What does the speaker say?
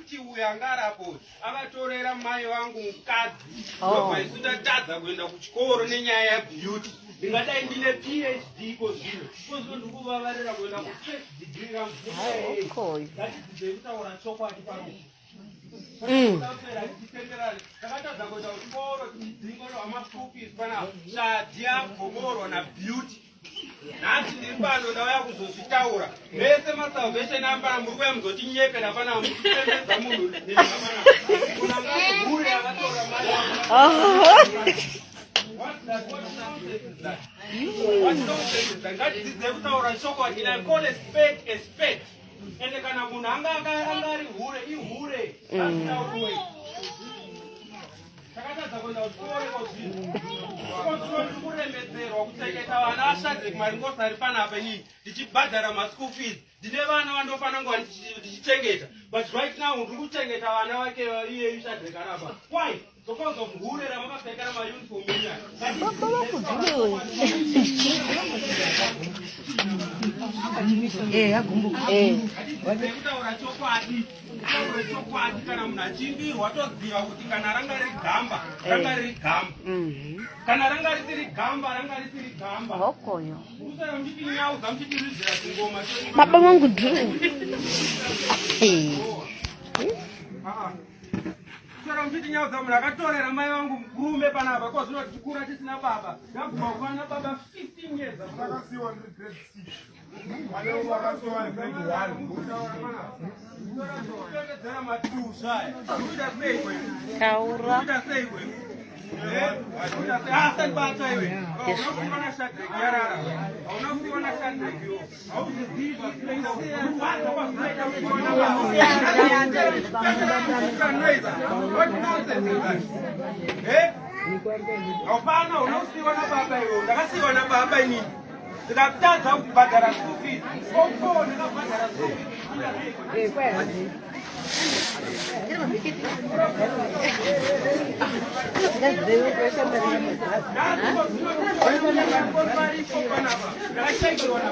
Beauty uyangarapo akatorera mai vangu mukadzi vaisutadza kuenda kuchikoro nenyaya yabeauty. Ndingadai ndine PhD kozvino kozvo ndikuvavarira kuenda ku1st degree ramvura. Ngatidzidze kutaura chokwadi pano. Takatadza kuenda kuchikoro tichidzingo amafupis pana shadya gomorwa nabeauty. Nanti ndiri pano ndauya kuzozvitaura vese masalvation apana muri kuya muzotinyepera pana muchipembedza munhu unangahure akatora mari. Ngatidzidze kutaura chokwadi. I call a spade a spade. Ende kana munhu angari hure ihure ngachitaurwe. Takatadza kuenda kuchikoro kozvino kuremedzerwa kuchengeta vana vashadraki maringosa ari panapa iyi ndichibhadhara maschool fees. Ndine vana vandofanira kuva ndichichengeta, but right now ndiri kuchengeta vana vake iye Shadraki arapa. Why? Because of hure ramakapfekera mauniform kutaura chokwadi. Chokwadi kana munhu achimbirwa toziva kuti kana ranga riri gamba ranga riri gamba, kana ranga risiri gamba ranga risiri gamba. Usara muchiti nyauza muchitiridzira dzingoma baba vangu dhuru. Usara muchiti nyauza munhu akatorera mai vangu murume panapa kozvino tikura tisina baba. Ndaguma kuva nababa 15 years akasiwa ndiri grade 6. Hapana, unausiwa na baba hiyo. Ndakasiwa na baba ini. Ndakatadza kubhadhara school fees. Koko ndakabhadhara school fees. Ndakashaiwa na